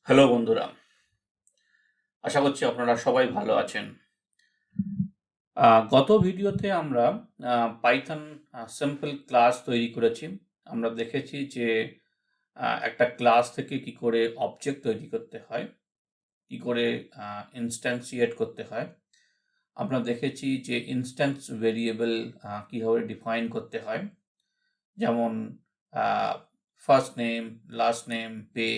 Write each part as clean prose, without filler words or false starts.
Hello বন্ধুরা, আশা করছি আপনারা সবাই ভালো আছেন। গত ভিডিওতে আমরা পাইথন সিম্পল ক্লাস তৈরি করেছি। আমরা দেখেছি যে একটা ক্লাস থেকে কি করে অবজেক্ট তৈরি করতে হয়, কি করে ইনস্ট্যান্সিয়েট করতে হয়। আমরা দেখেছি যে ইনস্ট্যান্স ভেরিয়েবল কিভাবে ডিফাইন করতে হয়, যেমন first name, last name, pay.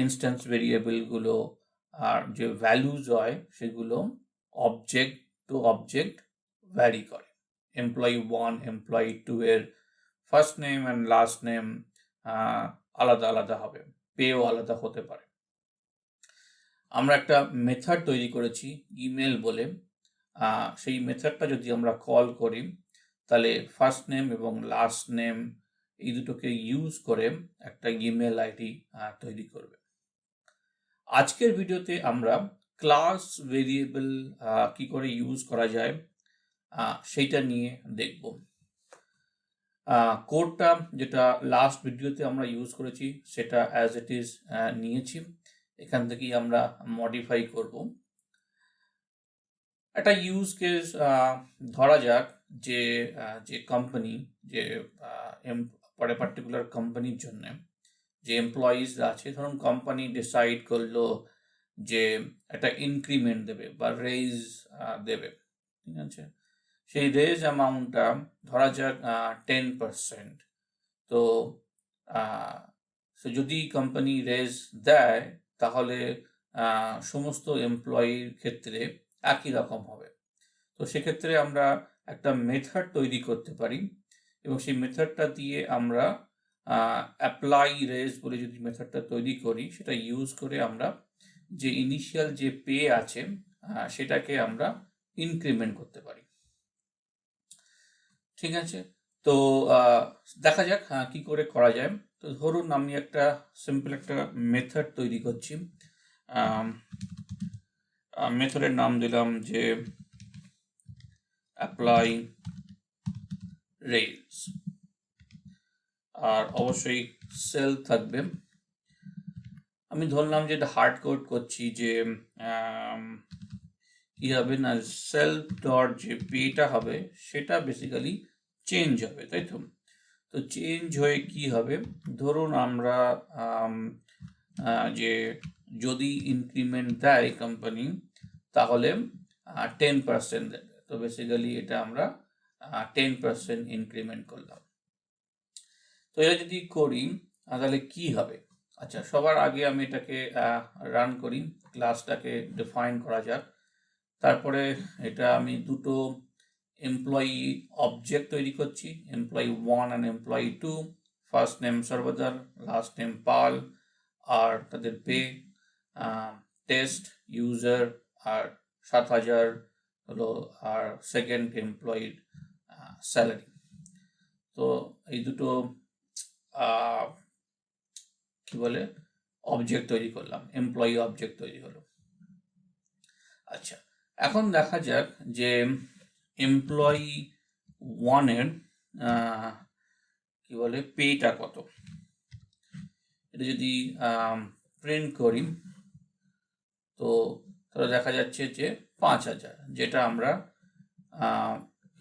Instance ভেরিয়েবলগুলো আর যে ভ্যালুজ হয় সেগুলো অবজেক্ট টু অবজেক্ট ভ্যারি করে। এমপ্লয়ি 1, এমপ্লয়ি 2 এর first name and last name আলাদা আলাদা হবে, পেও আলাদা হতে পারে। আমরা একটা মেথড তৈরি করেছি ইমেল বলে। সেই মেথডটা যদি আমরা কল করি তাহলে ফার্স্ট নেম এবং লাস্ট নেম এই দুটোকে ইউজ করে একটা ইমেল আইডি তৈরি করবে। আজকের ভিডিওতে আমরা ক্লাস ভেরিয়েবল কি করে ইউজ করা যায় সেইটা নিয়ে দেখব। কোডটা যেটা লাস্ট ভিডিওতে আমরা ইউজ করেছি সেটা অ্যাজ ইট ইজ নিয়েছি, এখান থেকেই আমরা মডিফাই করব। একটা ইউজ কেস ধরা যাক যে যে কোম্পানি, যে পার্টিকুলার কোম্পানির জন্য যে এমপ্লয়িজরা আছে, ধরুন কোম্পানি ডিসাইড করলো যে একটা ইনক্রিমেন্ট দেবে বা রেজ দেবে, ঠিক আছে। সেই রেজ অ্যামাউন্টটা ধরা যাক 10%। তো যদি কোম্পানি রেজ দেয় তাহলে সমস্ত এমপ্লয়ির ক্ষেত্রে একই রকম হবে। তো সেক্ষেত্রে আমরা একটা মেথড তৈরি করতে পারি এবং সেই মেথডটা দিয়ে আমরা অ্যাপ্লাই রেজ বলে যদি মেথডটা তৈরি করি, সেটা ইউজ করে আমরা যে ইনিশিয়াল যে পে আছে সেটাকে আমরা ইনক্রিমেন্ট করতে পারি, ঠিক আছে। তো দেখা যাক কি করে করা যায়। তো ধরুন আমি একটা সিম্পল একটা মেথড তৈরি করছি। মেথডের নাম দিলাম যে অ্যাপ্লাই রেজ, আর অবশ্যই সেল থাকবে। আমি ধরলাম যে এটা হার্ড কোড করছি যে কি হবে না, সেলফ ডট যে পেটা হবে সেটা বেসিক্যালি চেঞ্জ হবে, তাই তো। তো চেঞ্জ হয়ে কি হবে, ধরুন আমরা যে যদি ইনক্রিমেন্ট দেয় কোম্পানি তাহলে 10% দেবে। তো বেসিক্যালি এটা আমরা 10% ইনক্রিমেন্ট করলাম। তো এটা যদি করি তাহলে কি হবে। আচ্ছা, সবার আগে আমি এটাকে রান করি, ক্লাসটাকে ডিফাইন করা যাক। তারপরে এটা আমি দুটো এমপ্লয়ি অবজেক্ট তৈরি করছি, employee 1 and employee 2। First name Sarbadar, last name Pal, আর তাদের পে, টেস্ট ইউজার আর 7,000 হলো, আর সেকেন্ড এমপ্লয়ির স্যালারি। তো এই দুটো কি বলে অবজেক্ট তৈরি করলাম, এমপ্লয়ি অবজেক্ট তৈরি হলো। আচ্ছা, এখন দেখা যাক যে এমপ্লয়ি 1 এর কি বলে পেটা কত। এটা যদি প্রিন্ট করি তো তাহলে দেখা যাচ্ছে যে 5,000, যেটা আমরা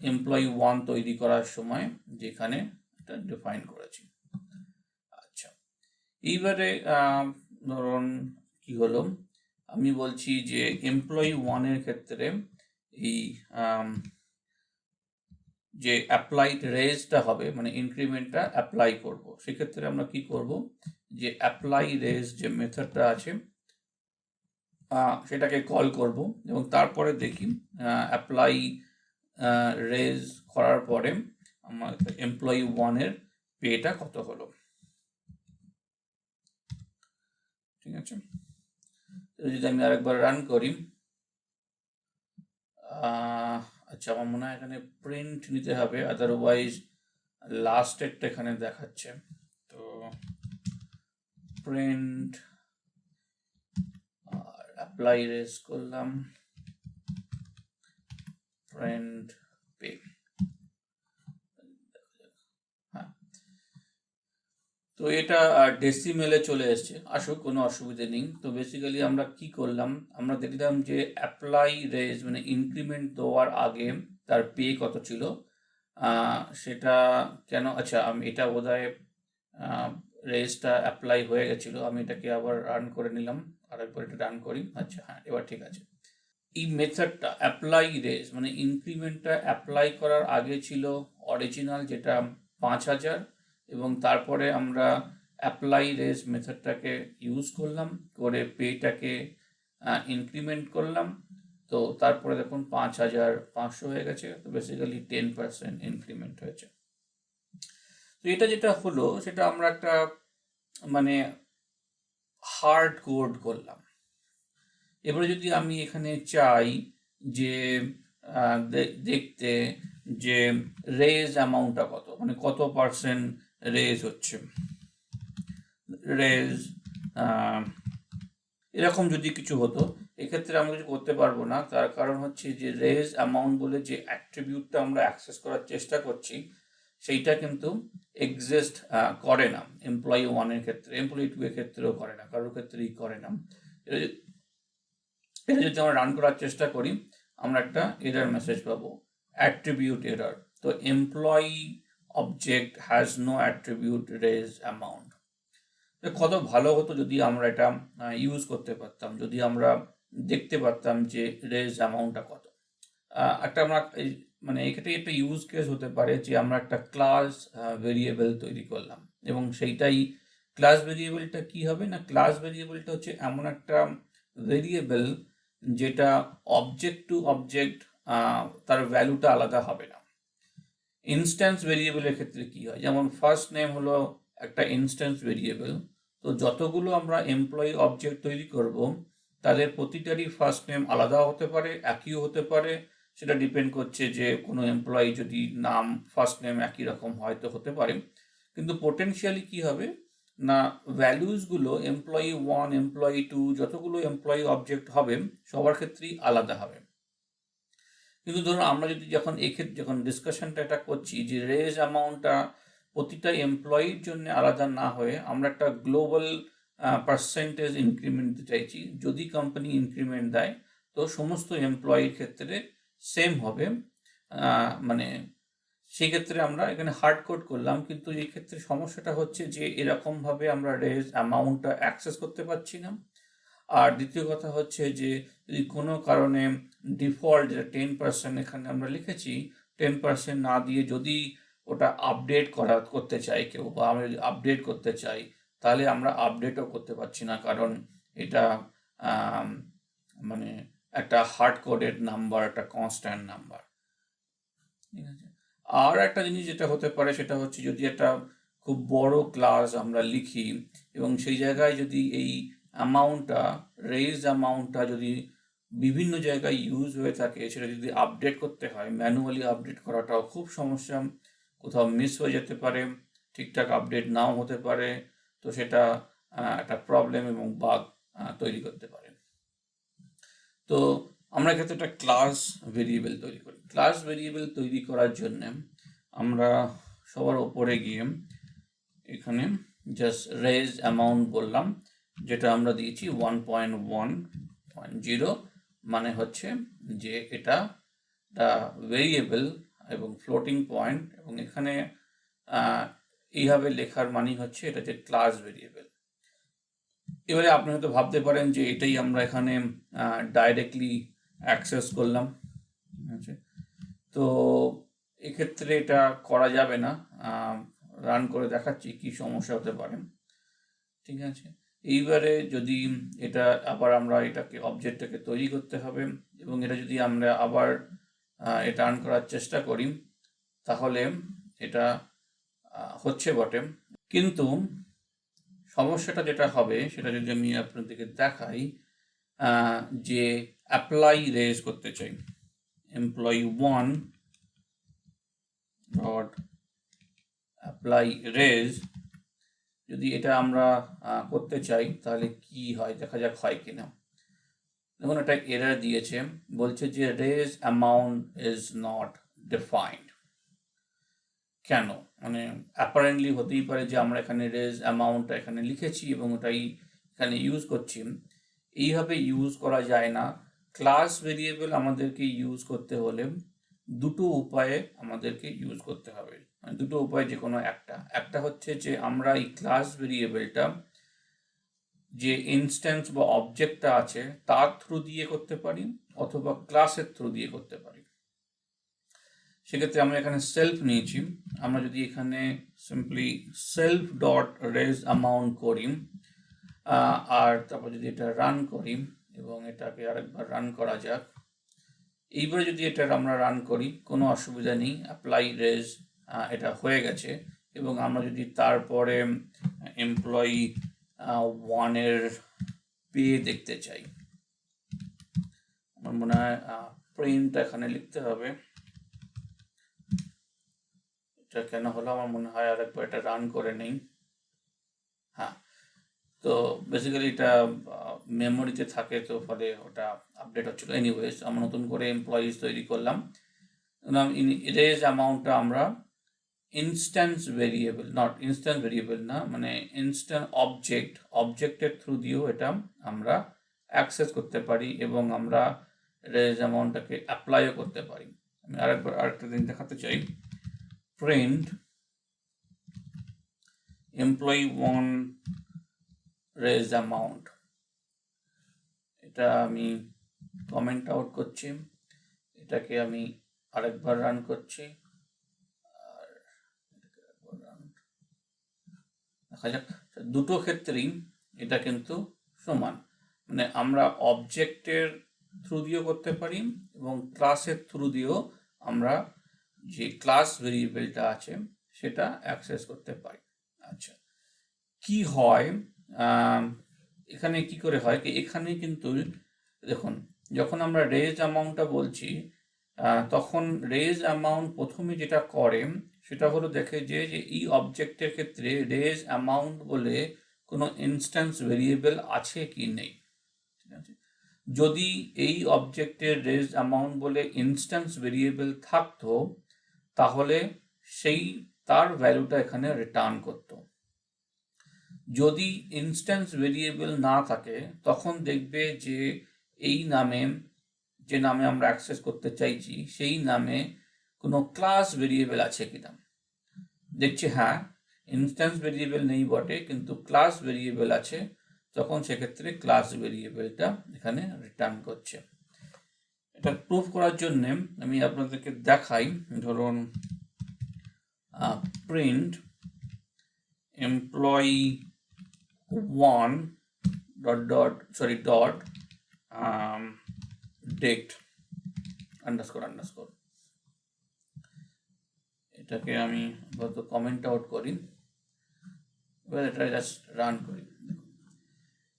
এমপ্লয়ি 1 তৈরি করার সময় যেখানে এটা ডিফাইন করেছি। আচ্ছা, এইবারে ধরুন কি হলো, আমি বলছি যে এমপ্লয়ি 1 এর ক্ষেত্রে এই যে অ্যাপ্লাইড রেজটা হবে, মানে ইনক্রিমেন্টটা অ্যাপ্লাই করব, সেক্ষেত্রে আমরা কি করব, যে অ্যাপ্লাই রেজ যে মেথডটা আছে সেটাকে কল করব এবং তারপরে দেখি অ্যাপ্লাই রেজ করার পরে আমার এমপ্লয়ি 1 এর পেটা কত হলো, ঠিক আছে। যদি আমি আরেকবার রান করি, আচ্ছা আমার মনে হয় এখানে প্রিন্ট নিতে হবে, আদারওয়াইজ লাস্টেরটা এখানে দেখাচ্ছে। তো প্রিন্ট আর অ্যাপ্লাই রেজ করলাম, প্রিন্ট পে। হ্যাঁ, তো তো এটা ডেসিমেলে চলে এসছে, আসুক, কোনো অসুবিধে নেই। তো বেসিক্যালি আমরা কি করলাম, আমরা দেখলাম যে অ্যাপ্লাই রেজ মানে ইনক্রিমেন্ট দেওয়ার আগে তার পে কত ছিল, সেটা কেন, আচ্ছা আমি এটা বোধহয় রেজটা অ্যাপ্লাই হয়ে গেছিলো, আমি এটাকে আবার রান করে নিলাম, আরেকবার এটা রান করি। আচ্ছা হ্যাঁ, এবার ঠিক আছে। এই মেথডটা অ্যাপ্লাই রেজ মানে ইনক্রিমেন্টটা অ্যাপ্লাই করার আগে ছিল অরিজিনাল যেটা 5,000, এবং তারপরে আমরা অ্যাপ্লাই রেজ মেথডটাকে ইউজ করলাম করে পেটাকে ইনক্রিমেন্ট করলাম। তো তারপরে দেখুন 5,500 হয়ে গেছে, তো বেসিক্যালি 10% ইনক্রিমেন্ট হয়েছে। তো এটা যেটা হলো সেটা আমরা একটা মানে হার্ড কোড করলাম। এবারে যদি আমি এখানে চাই যে দেখতে যে রেজ অ্যামাউন্টটা কত, মানে কত পার্সেন্ট রেজ হচ্ছে, রেজ এরকম যদি কিছু হতো, এক্ষেত্রে আমরা কিছু করতে পারবো না। তার কারণ হচ্ছে যে রেজ অ্যামাউন্ট বলে যে অ্যাট্রিবিউটটা আমরা অ্যাক্সেস করার চেষ্টা করছি সেইটা কিন্তু এক্সিস্ট করে না এমপ্লয়ি 1-এর ক্ষেত্রে, এমপ্লয়ি 2-এর ক্ষেত্রেও করে না, কারোর ক্ষেত্রেই করে না। এটা যদি আমরা রান করার চেষ্টা করি, আমরা একটা এরর মেসেজ পাবো, অ্যাট্রিবিউট এরর। তো employee object has no attribute raise amount. কত ভালো হতো যদি আমরা এটা ইউজ করতে পারতাম, যদি আমরা দেখতে পারতাম যে রেজ অ্যামাউন্টটা কত। একটা আমরা মানে এক্ষেত্রে একটা ইউজ কেস হতে পারে যে আমরা একটা ক্লাস ভেরিয়েবল তৈরি করলাম, এবং সেইটাই ক্লাস ভেরিয়েবলটা কি হবে না, ক্লাস ভেরিয়েবলটা হচ্ছে এমন একটা ভেরিয়েবল যেটা অবজেক্ট টু অবজেক্ট তার ভ্যালুটা আলাদা হবে না। ইনস্ট্যান্স ভেরিয়েবলের ক্ষেত্রে কি হয়, যেমন ফার্স্ট নেম হলো একটা ইনস্ট্যান্স ভেরিয়েবল, তো যতগুলো আমরা এমপ্লয়ি অবজেক্ট তৈরি করব তাদের প্রতিটারই ফার্স্ট নেম আলাদা হতে পারে, একইও হতে পারে, সেটা ডিপেন্ড করছে যে কোনো এমপ্লয়ি যদি নাম ফার্স্ট নেম একই রকম হয়তো হতে পারে, কিন্তু পোটেনশিয়ালি কি হবে না, ভ্যালুসগুলো এমপ্লয়ি 1, এমপ্লয়ি 2 যতগুলো এমপ্লয়ি অবজেক্ট হবে সবার ক্ষেত্রেই আলাদা হবে। কিন্তু ধরুন আমরা যদি যখন এক্ষেত্রে যখন ডিসকাশনটা এটা করছি যে রেজ অ্যামাউন্টটা প্রতিটা এমপ্লয়ির জন্য আলাদা না হয়ে আমরা একটা গ্লোবাল পার্সেন্টেজ ইনক্রিমেন্ট দিতে চাইছি, যদি কোম্পানি ইনক্রিমেন্ট দেয় তো সমস্ত এমপ্লয়ির ক্ষেত্রে সেম হবে, মানে সেক্ষেত্রে আমরা এখানে হার্ড কোড করলাম, কিন্তু এই ক্ষেত্রে সমস্যাটা হচ্ছে যে এরকমভাবে আমরা রেজ অ্যামাউন্টটা অ্যাক্সেস করতে পারছি না। আর দ্বিতীয় কথা হচ্ছে যে যদি কোনো কারণে ডিফল্ট যেটা 10% এখানে আমরা লিখেছি, 10% না দিয়ে যদি ওটা আপডেট করতে চাই কেউ, বা আমরা যদি আপডেট করতে চাই তাহলে আমরা আপডেটও করতে পারছি না, কারণ এটা মানে একটা হার্ড কোডেড নাম্বার, একটা কনস্ট্যান্ট নাম্বার। ঠিক আছে, আর একটা জিনিস যেটা হতে পারে সেটা হচ্ছে যদি একটা খুব বড় ক্লাস আমরা লিখি এবং সেই জায়গায় যদি এই অ্যামাউন্টটা, রেজ অ্যামাউন্টটা যদি বিভিন্ন জায়গায় ইউজ হয়ে থাকে, সেটা যদি আপডেট করতে হয়, ম্যানুয়ালি আপডেট করাটাও খুব সমস্যা, কোথাও মিস হয়ে যেতে পারে, ঠিকঠাক আপডেট নাও হতে পারে, তো সেটা একটা প্রবলেম এবং বাগ তৈরি করতে পারে। তো আমরা এক্ষেত্রে একটা ক্লাস ভেরিয়েবল তৈরি করি। ক্লাস ভেরিয়েবল তৈরি করার জন্য আমরা সবার ওপরে গিয়ে এখানে জাস্ট রেজ অ্যামাউন্ট বললাম, যেটা আমরা দিয়েছি 1.1.0, মানে হচ্ছে যে এটা ভেরিয়েবল এবং ফ্লোটিং পয়েন্ট, এবং এখানে এইভাবে লেখার মানে হচ্ছে এটা যে ক্লাস ভেরিয়েবল। এবারে আপনি হয়তো ভাবতে পারেন যে এটাই আমরা এখানে ডাইরেক্টলি অ্যাক্সেস করলাম, আচ্ছা, তো এক্ষেত্রে এটা করা যাবে না, রান করে দেখাচ্ছি কি সমস্যা হতে পারে। ঠিক আছে, এইবারে যদি এটা আবার আমরা এটাকে অবজেক্টটাকে তৈরি করতে হবে, এবং এটা যদি আমরা আবার এটা রান করার চেষ্টা করি তাহলে এটা হচ্ছে বটে, কিন্তু সমস্যাটা যেটা হবে সেটা যদি আমি আপনাদেরকে দেখাই, যে অ্যাপ্লাই রেজ করতে চাই, এমপ্লয়ি 1 ডট অ্যাপ্লাই রেজ, যদি এটা আমরা করতে চাই তাহলে কি হয় দেখা যাক হয় কিনা। দেখুন একটা এরর দিয়েছে, বলছে যে raise amount is not defined. কেন, মানে অ্যাপারেন্টলি হতেই পারে যে আমরা এখানে রেজ অ্যামাউন্টটা এখানে লিখেছি এবং ওটাই এখানে ইউজ করছি। এইভাবে ইউজ করা যায় না। ক্লাস ভেরিয়েবল আমাদেরকে ইউজ করতে হলে দুটো উপায়ে আমাদেরকে ইউজ করতে হবে, মানে দুটো উপায় যে কোনো একটা হচ্ছে যে আমরা এই ক্লাস ভেরিয়েবলটা যে ইনস্ট্যান্স বা অবজেক্টটা আছে তার থ্রু দিয়ে করতে পারি, অথবা ক্লাসের থ্রু দিয়ে করতে পারি। সেক্ষেত্রে আমরা এখানে সেলফ নিয়েছি। আমরা যদি এখানে simply self dot raise amount করি, আর তারপর যদি এটা রান করি এবং এটাকে আরেকবার রান করা যাক, এইবারে যদি এটা আমরা রান করি কোনো অসুবিধা নেই, অ্যাপ্লাই রেজ এটা হয়ে গেছে। এবং আমরা যদি তারপরে এমপ্লয়ি 1-এর পে দেখতে চাই, আমার মনে হয় প্রিন্ট এখানে লিখতে হবে। এটা কেন হলো আমার মনে হয় আরেকবার এটা রান করে নেই। হ্যাঁ, তো বেসিক্যালি এটা মেমোরিতে থাকে, তো ফলে ওটা আপডেট হচ্ছিল। এনিওয়েজ আমরা নতুন করে এমপ্লয়িজ তৈরি করলাম। রেজ অ্যামাউন্টটা আমরা ইনস্ট্যান্স ভেরিয়েবল, ইনস্ট্যান্স ভেরিয়েবল না, মানে ইনস্ট্যান্ট অবজেক্টের থ্রু দিয়েও এটা আমরা অ্যাক্সেস করতে পারি এবং আমরা রেজ অ্যামাউন্টটাকে অ্যাপ্লাইও করতে পারি। আমি আরেকটা দিন দেখাতে চাই। প্রিন্ট এমপ্লয়ি 1 রেজ অ্যামাউন্ট, এটা আমি কমেন্ট আউট করছি, এটাকে আমি আরেকবার রান করছি, আর দেখা যাক। দুটো ক্ষেত্রেই এটা কিন্তু সমান, মানে আমরা অবজেক্টের থ্রু দিয়েও করতে পারি এবং ক্লাসের থ্রু দিয়েও আমরা যে ক্লাস ভেরিয়েবলটা আছে সেটা অ্যাক্সেস করতে পারি। আচ্ছা, কি হয় এখানে, কি করে হয় কি, এখানে কিন্তু দেখুন যখন আমরা রেজ অ্যামাউন্টটা বলছি তখন রেজ অ্যামাউন্ট প্রথমে যেটা করে সেটা হলো দেখে যে এই অবজেক্টের ক্ষেত্রে রেজ অ্যামাউন্ট বলে কোনো ইনস্ট্যান্স ভেরিয়েবল আছে কি নেই। ঠিক আছে, যদি এই অবজেক্টের রেজ অ্যামাউন্ট বলে ইনস্ট্যান্স ভেরিয়েবল থাকতো তাহলে সেই তার ভ্যালুটা এখানে রিটার্ন করতো। যদি ইনস্ট্যান্স ভেরিয়েবল না থাকে তখন দেখবে যে এই নামে, যে নামে আমরা অ্যাক্সেস করতে চাইছি সেই নামে কোনো ক্লাস ভেরিয়েবল আছে কিনা। দেখছি হ্যাঁ, ইনস্ট্যান্স ভেরিয়েবল নেই বটে কিন্তু ক্লাস ভেরিয়েবল আছে, তখন সেক্ষেত্রে ক্লাস ভেরিয়েবলটা এখানে রিটার্ন করছে। এটা প্রুফ করার জন্যে আমি আপনাদেরকে দেখাই। ধরুন প্রিন্ট এমপ্লয়ি 1 dot date _ এটাকে আমি বলতো কমেন্ট আউট করি, এবার এটা জাস্ট রান করি।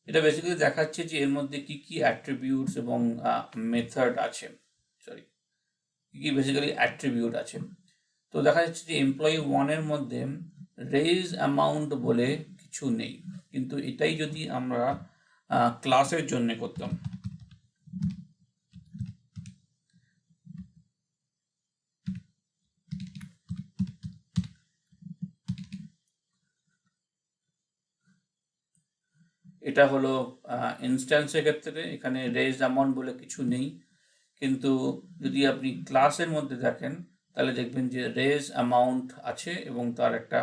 এটা বেসিক্যালি দেখাচ্ছে যে এর মধ্যে কি কি অ্যাট্রিবিউটস এবং মেথড আছে, কি বেসিক্যালি অ্যাট্রিবিউট আছে। তো দেখা যাচ্ছে যে এমপ্লয়ি 1-এর মধ্যে রেজ অ্যামাউন্ট বলে কিছু নেই, কিন্তু এটাই যদি আমরা ক্লাসের জন্য করতাম, এটা হলো ইনস্ট্যান্সের ক্ষেত্রে এখানে রেজ অ্যামাউন্ট বলে কিছু নেই, কিন্তু যদি আপনি ক্লাসের মধ্যে দেখেন তাহলে দেখবেন যে রেজ অ্যামাউন্ট আছে এবং তার একটা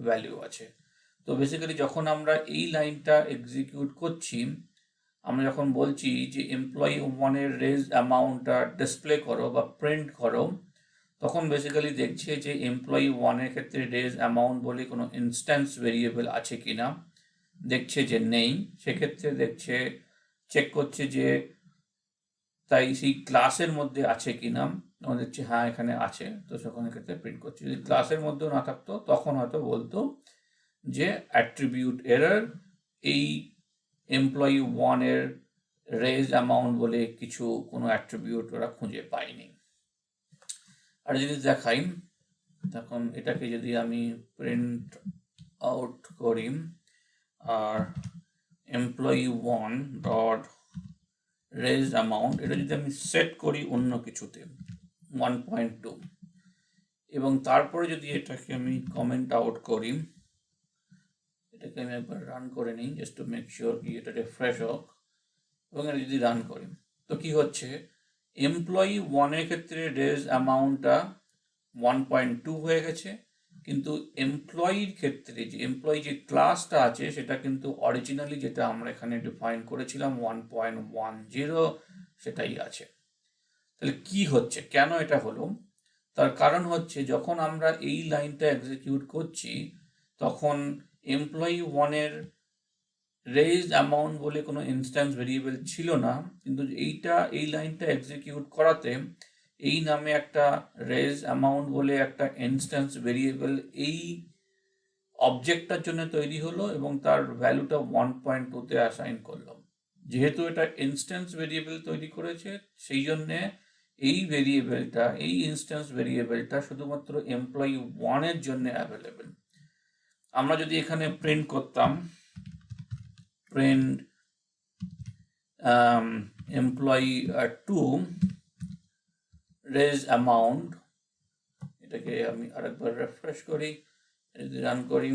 ভ্যালু আছে। তো বেসিক্যালি যখন আমরা এই লাইনটা এক্সিকিউট করছি, আমরা যখন বলছি যে এমপ্লয়ি 1-এর রেজ অ্যামাউন্টটা ডিসপ্লে করো বা প্রিন্ট করো, তখন বেসিক্যালি দেখছে যে এমপ্লয়ি 1-এর ক্ষেত্রে রেজ অ্যামাউন্ট বলে কোনো ইনস্ট্যান্স ভেরিয়েবল আছে কিনা, দেখছে যে নেই, সেক্ষেত্রে দেখছে চেক করছে যে তাই সেই ক্লাসের মধ্যে আছে কিনা, তখন দেখছি হ্যাঁ এখানে আছে, তো সেখানে ক্ষেত্রে প্রিন্ট করছে। যদি ক্লাসের মধ্যেও না থাকতো তখন হয়তো বলতো যে অ্যাট্রিবিউট এরর, এই এমপ্লয়ি 1-এর রেজ অ্যামাউন্ট বলে কিছু কোনো অ্যাট্রিবিউট ওরা খুঁজে পায়নি। আর জিনিস দেখাই, তখন এটাকে যদি আমি প্রিন্ট আউট করি আর এমপ্লয়ি 1 ডট রেজ অ্যামাউন্ট, এটা যদি আমি সেট করি অন্য কিছুতে 1.2, এবং তারপরে যদি এটাকে আমি কমেন্ট আউট করি, এটাকে আমি একবার রান করে নিই জাস্ট টু মেক শিওর কি এটা রিফ্রেশ হোক, এবং এটা যদি রান করি তো কি হচ্ছে, এমপ্লয়ি 1-এর ক্ষেত্রে রেজ অ্যামাউন্টটা 1.2 হয়ে গেছে, কিন্তু এমপ্লয়ির ক্ষেত্রে যে এমপ্লয়ি যে ক্লাসটা আছে সেটা কিন্তু অরিজিনালি যেটা আমরা এখানে ডিফাইন করেছিলাম 1.10 সেটাই আছে। তাহলে কি হচ্ছে, কেন এটা হলো? তার কারণ হচ্ছে যখন আমরা এই লাইনটা এক্সিকিউট করছি তখন এমপ্লয়ি 1-এর রেজড অ্যামাউন্ট বলে কোনো ইনস্ট্যান্স ভেরিয়েবল ছিল না, কিন্তু এই লাইনটা এক্সিকিউট করাতে এই নামে একটা রেজ অ্যামাউন্ট বলে একটা ইনস্ট্যান্স ভেরিয়েবল এই অবজেক্টটার জন্য তৈরি হলো এবং তার ভ্যালুটা 1.2-তে অ্যাসাইন করলো। যেহেতু এটা ইনস্ট্যান্স ভেরিয়েবল তৈরি করেছে সেই জন্যে এই ইনস্ট্যান্স ভেরিয়েবলটা শুধুমাত্র এমপ্লয়ি 1-এর জন্য অ্যাভেলেবেল। আমরা যদি এখানে প্রিন্ট করতাম প্রিন্ট এমপ্লয়ি 2 রেজ অ্যামাউন্ট, এটাকে আমি আরেকবার রিফ্রেশ করি, যদি রান করি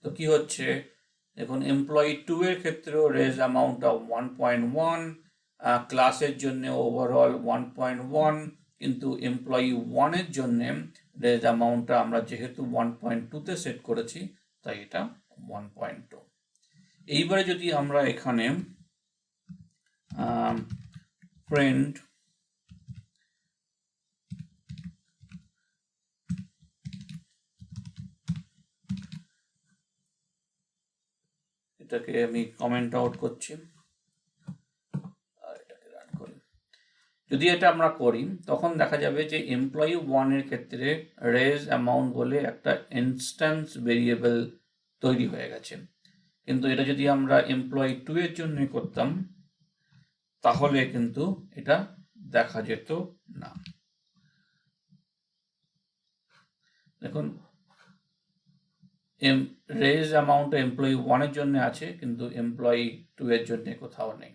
তো কি হচ্ছে, দেখুন এমপ্লয়ি 2-এর ক্ষেত্রেও রেজ অ্যামাউন্টটা 1.1, ক্লাসের জন্য ওভারঅল 1.1, কিন্তু এমপ্লয়ি 1-এর জন্য রেজ অ্যামাউন্টটা আমরা যেহেতু 1.2-তে সেট করেছি তাই এটা 1.2। এইবারে যদি আমরা এখানে প্রিন্ট এটাকে আমি কমেন্ট আউট করছি আর এটাকে রান করি, যদি এটা আমরা করি তখন দেখা যাবে যে এমপ্লয়ি 1-এর ক্ষেত্রে রেজ অ্যামাউন্ট বলে একটা ইনস্ট্যান্স ভেরিয়েবল তৈরি হয়ে গেছে, কিন্তু এটা যদি আমরা এমপ্লয়ি 2-এর জন্য করতাম তাহলে কিন্তু এটা দেখা যেত না। দেখুন রেজ অ্যামাউন্ট এমপ্লয়ি 1-এর জন্য আছে কিন্তু এমপ্লয়ি 2-এর জন্য কোথাও নেই।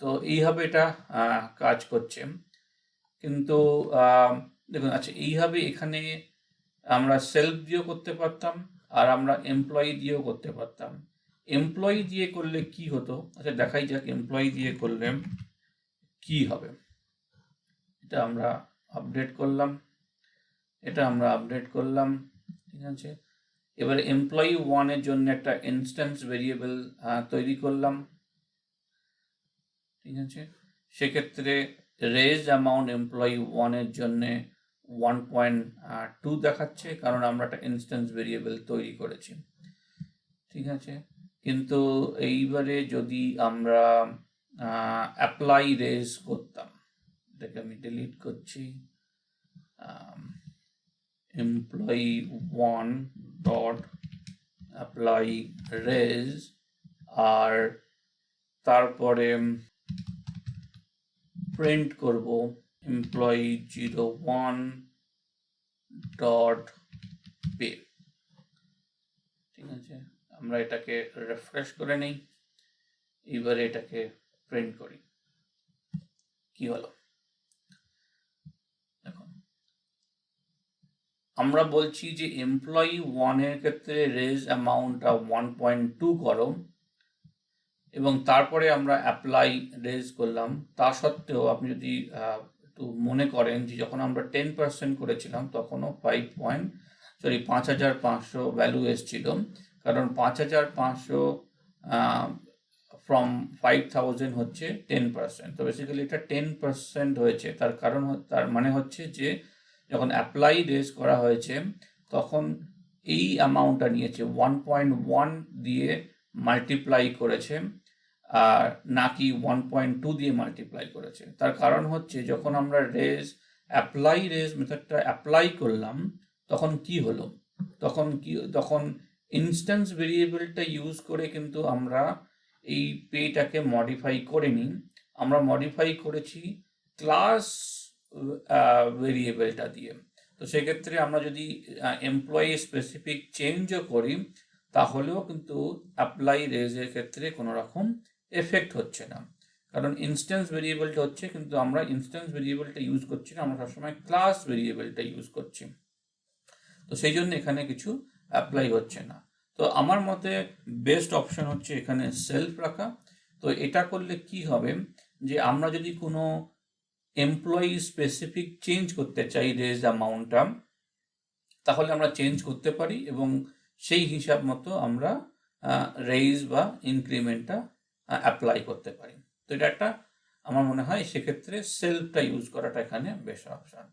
তো এইভাবে এটা কাজ করছে, কিন্তু দেখুন আচ্ছা এইভাবে এখানে আমরা সেলফ দিয়েও করতে পারতাম আর আমরা এমপ্লয়ি দিয়েও করতে পারতাম। এমপ্লয়ি দিয়ে করলে কি হতো, আচ্ছা দেখাই যাক এমপ্লয়ি দিয়ে করলে কি হবে। এটা আমরা আপডেট করলাম, ঠিক আছে। এবারে এমপ্লয়ি 1-এর জন্য একটা ইনস্ট্যান্স ভেরিয়েবল তৈরি করলাম, ঠিক আছে। সেক্ষেত্রে রেজ অ্যামাউন্ট এমপ্লয়ি 1-এর জন্য 1.2 দেখাচ্ছে কারণ আমরা একটা ইনস্ট্যান্স ভেরিয়েবল তৈরি করেছি, ঠিক আছে। কিন্তু এইবারে যদি আমরা অ্যাপ্লাই রেজ করতাম, এটাকে আমি ডিলিট করছি, এমপ্লয়ি 1 ডট অ্যাপ্লাই রেজ আর তারপরে প্রিন্ট করব এমপ্লয়ি 01 ডট পে, ঠিক আছে। আমরা এটাকে রিফ্রেশ করে নেই, এবারে এটাকে প্রিন্ট করি, কি হলো দেখুন, আমরা বলছি যে এমপ্লয়ি 1-এর ক্ষেত্রে রেজ অ্যামাউন্টটা 1.2 করো এবং তারপরে আমরা অ্যাপ্লাই রেজ করলাম। তা সত্ত্বেও আপনি যদি একটু মনে করেন যে যখন আমরা 10% করেছিলাম তখনও 5,500 ভ্যালু এসেছিল, কারণ 5,500 ফ্রম 5,000 হচ্ছে 10%, তো বেসিক্যালি এটা 10% হয়েছে। তার মানে হচ্ছে যে যখন অ্যাপ্লাই রেজ করা হয়েছে তখন এই অ্যামাউন্টটা নিয়েছে 1.1 দিয়ে মাল্টিপ্লাই করেছে আর নাকি 1.2 দিয়ে মাল্টিপ্লাই করেছে। তার কারণ হচ্ছে যখন আমরা অ্যাপ্লাই রেজ মেথডটা অ্যাপ্লাই করলাম তখন কি হলো, তখন ইনস্ট্যান্স ভেরিয়েবলটা ইউজ করে কিন্তু আমরা এই পেটাকে মডিফাই করিনি, আমরা মডিফাই করেছি ক্লাস ভেরিয়েবলটা দিয়ে। তো সেক্ষেত্রে আমরা যদি এমপ্লয়ি স্পেসিফিক চেঞ্জও করি তাহলেও কিন্তু অ্যাপ্লাই রেজের ক্ষেত্রে কোনো রকম এফেক্ট হচ্ছে না, কারণ ইনস্ট্যান্স ভেরিয়েবলটা হচ্ছে, কিন্তু আমরা ইনস্ট্যান্স ভেরিয়েবলটা ইউজ করছি না, আমরা সবসময় ক্লাস ভেরিয়েবলটা ইউজ করছি। তো সেই জন্য এখানে কিছু অ্যাপ্লাই হচ্ছে না। তো আমার মতে বেস্ট অপশন হচ্ছে এখানে সেলফ রাখা। তো এটা করলে কি হবে, যে আমরা যদি কোনো এমপ্লয়ি স্পেসিফিক চেঞ্জ করতে চাই রেজ অ্যামাউন্টটা, তাহলে আমরা চেঞ্জ করতে পারি এবং সেই হিসাব মতো আমরা রেইজ বা ইনক্রিমেন্টটা অ্যাপ্লাই করতে পারি। তো এটা একটা, আমার মনে হয় সেক্ষেত্রে সেলফটা ইউজ করাটা এখানে বেস্ট অপশন।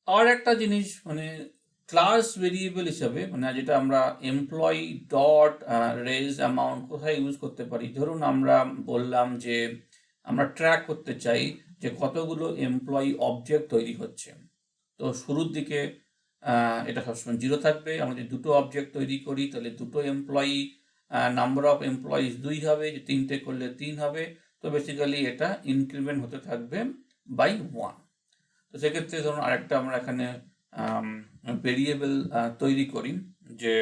আর একটা জিনিস, মানে ক্লাস ভেরিয়েবল হিসাবে, মানে যেটা আমরা এমপ্লয়ি ডট রেজ অ্যামাউন্ট কোথায় ইউজ করতে পারি, ধরুন আমরা বললাম যে আমরা ট্র্যাক করতে চাই যে কতগুলো এমপ্লয়ি অবজেক্ট তৈরি হচ্ছে। তো শুরুর দিকে এটা সবসময় 0 থাকবে। আমরা যদি 2টো অবজেক্ট তৈরি করি তাহলে 2টো এমপ্লয়ি, নাম্বার অফ এমপ্লয়িজ 2 হবে, যে 3টে করলে 3 হবে। তো বেসিক্যালি এটা ইনক্রিমেন্ট হতে থাকবে বাই 1। তো সেক্ষেত্রে ধরুন আরেকটা আমরা এখানে ভেরিয়েবল তৈরি করি, যে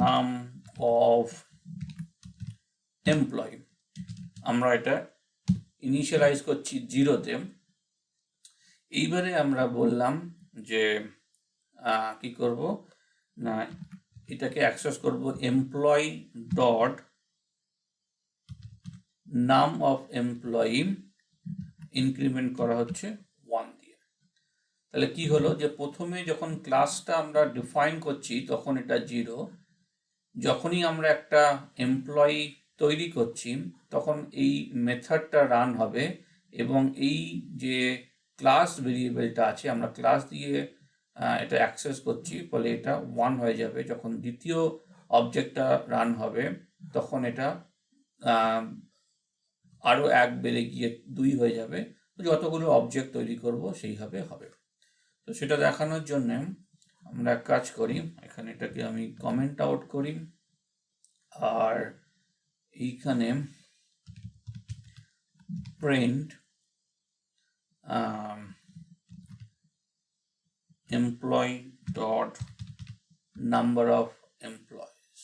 নাম অফ এমপ্লয়ি, আমরা এটা ইনিশিয়ালাইজ করছি 0-তে। এইবারে আমরা বললাম যে কি করব না, এটাকে অ্যাক্সেস করব এমপ্লয়ি ডট নাম অফ এমপ্লয়ি, ইনক্রিমেন্ট করা হচ্ছে 1 দিয়ে। তাহলে কি হলো, যে প্রথমে যখন ক্লাসটা আমরা ডিফাইন করছি তখন এটা 0, যখনই আমরা একটা এমপ্লয়ি তৈরি করছি তখন এই মেথডটা রান হবে এবং এই যে ক্লাস ভেরিয়েবলটা আছে আমরা ক্লাস দিয়ে এটা অ্যাক্সেস করছি, ফলে এটা 1 হয়ে যাবে। যখন দ্বিতীয় অবজেক্টটা রান হবে তখন এটা আরও 1 বেড়ে গিয়ে 2 হয়ে যাবে। তো যতগুলো অবজেক্ট তৈরি করব সেইভাবে হবে। তো সেটা দেখানোর জন্য আমরা এক কাজ করি, এখানে এটাকে আমি কমেন্ট আউট করি, আর এইখানে print employee dot number of employees,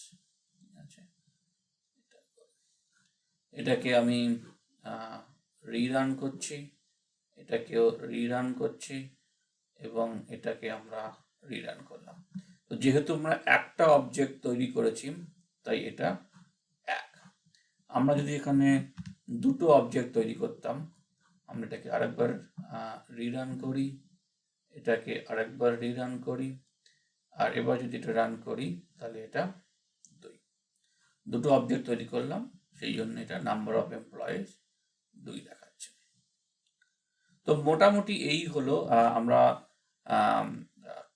এটাকে আমি রিরান করছি, এটাকেও রিরান করছি এবং এটাকে আমরা রিরান করলাম। তো যেহেতু আমরা একটা অবজেক্ট তৈরি করেছি তাই এটা 1। আমরা যদি এখানে 2টো অবজেক্ট তৈরি করতাম, আমরা এটাকে আরেকবার রিরান করি, এটাকে আরেকবার রিরান করি, আর এবার যদি এটা রান করি তাহলে এটা 2টো অবজেক্ট তৈরি করলাম, সেই জন্য এটা নাম্বার অফ এমপ্লয়িজ 2 দেখাচ্ছে। তো মোটামুটি এই হলো আমরা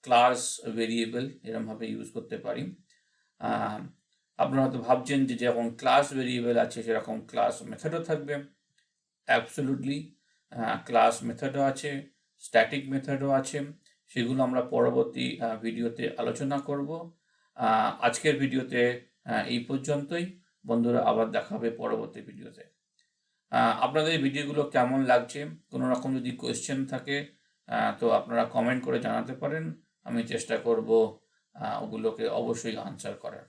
ক্লাস ভেরিয়েবল এরমভাবে ইউজ করতে পারি। আপনারা হয়তো ভাবছেন যে যখন ক্লাস ভেরিয়েবল আছে সেরকম ক্লাস মেথডও থাকবে। অ্যাবসলিউটলি ক্লাস মেথডও আছে, স্ট্যাটিক মেথডও আছে, সেগুলো আমরা পরবর্তী ভিডিওতে আলোচনা করব। আজকের ভিডিওতে এই পর্যন্তই। বন্ধুরা, আবার দেখা হবে পরবর্তী ভিডিওতে। আপনাদের ভিডিওগুলো কেমন লাগছে, কোনো রকম যদি কোয়েশ্চেন থাকে তো আপনারা কমেন্ট করে জানাতে পারেন, আমি চেষ্টা করব ওগুলোকে অবশ্যই আনসার করার।